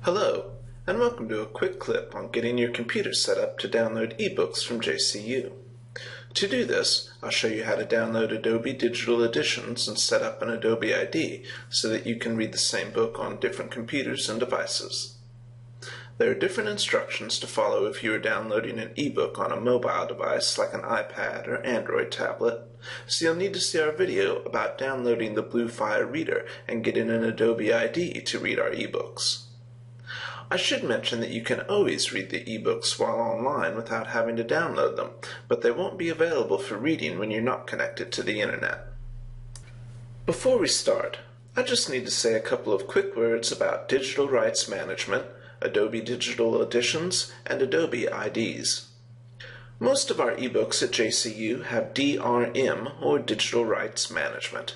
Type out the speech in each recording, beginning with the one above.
Hello, and welcome to a quick clip on getting your computer set up to download eBooks from JCU. To do this, I'll show you how to download Adobe Digital Editions and set up an Adobe ID so that you can read the same book on different computers and devices. There are different instructions to follow if you are downloading an ebook on a mobile device like an iPad or Android tablet, so you'll need to see our video about downloading the Blue Fire Reader and getting an Adobe ID to read our ebooks. I should mention that you can always read the ebooks while online without having to download them, but they won't be available for reading when you're not connected to the internet. Before we start, I just need to say a couple of quick words about digital rights management, Adobe Digital Editions, and Adobe IDs. Most of our ebooks at JCU have DRM, or Digital Rights Management.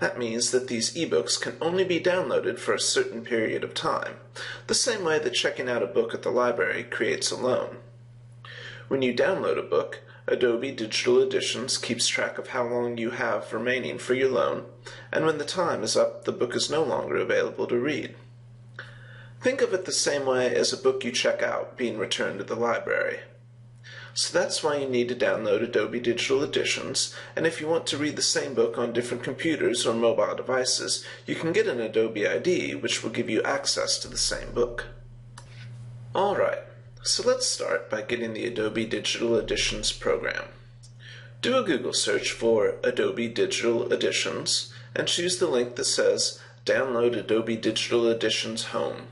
That means that these ebooks can only be downloaded for a certain period of time, the same way that checking out a book at the library creates a loan. When you download a book, Adobe Digital Editions keeps track of how long you have remaining for your loan, and when the time is up, the book is no longer available to read. Think of it the same way as a book you check out being returned to the library. So that's why you need to download Adobe Digital Editions, and if you want to read the same book on different computers or mobile devices, you can get an Adobe ID which will give you access to the same book. Alright, so let's start by getting the Adobe Digital Editions program. Do a Google search for Adobe Digital Editions and choose the link that says Download Adobe Digital Editions Home.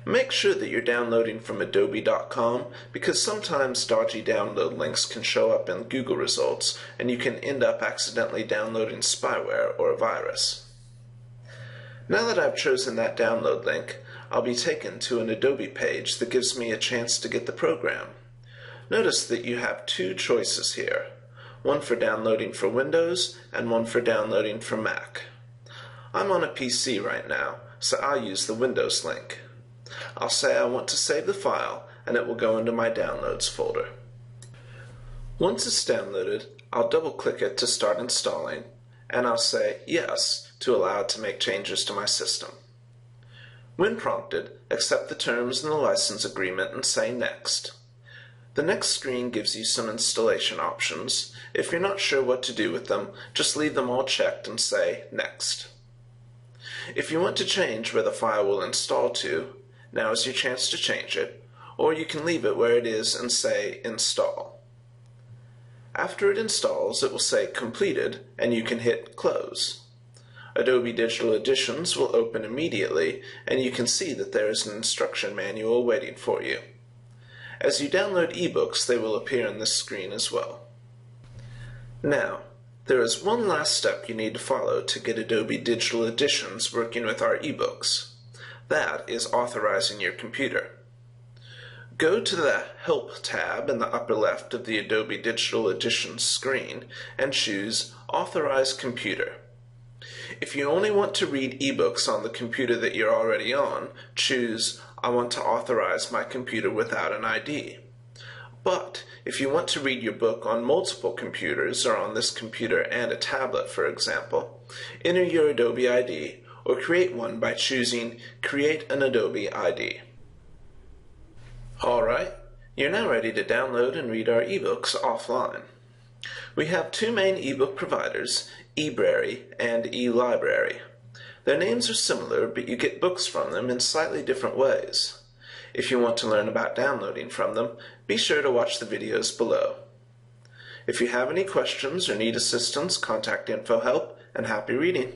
Make sure that you're downloading from adobe.com because sometimes dodgy download links can show up in Google results and you can end up accidentally downloading spyware or a virus. Now that I've chosen that download link, I'll be taken to an Adobe page that gives me a chance to get the program. Notice that you have two choices here, one for downloading for Windows and one for downloading for Mac. I'm on a PC right now, so I'll use the Windows link. I'll say I want to save the file, and it will go into my Downloads folder. Once it's downloaded, I'll double-click it to start installing, and I'll say Yes to allow it to make changes to my system. When prompted, accept the terms in the license agreement and say Next. The next screen gives you some installation options. If you're not sure what to do with them, just leave them all checked and say Next. If you want to change where the file will install to, now is your chance to change it, or you can leave it where it is and say Install. After it installs, it will say Completed, and you can hit Close. Adobe Digital Editions will open immediately, and you can see that there is an instruction manual waiting for you. As you download ebooks, they will appear on this screen as well. Now, there is one last step you need to follow to get Adobe Digital Editions working with our ebooks. That is authorizing your computer. Go to the Help tab in the upper left of the Adobe Digital Editions screen and choose Authorize Computer. If you only want to read ebooks on the computer that you're already on, choose I want to authorize my computer without an ID. But if you want to read your book on multiple computers or on this computer and a tablet, for example, enter your Adobe ID or create one by choosing Create an Adobe ID. Alright, you're now ready to download and read our ebooks offline. We have two main ebook providers, eBrary and eLibrary. Their names are similar, but you get books from them in slightly different ways. If you want to learn about downloading from them, be sure to watch the videos below. If you have any questions or need assistance, contact InfoHelp, and happy reading!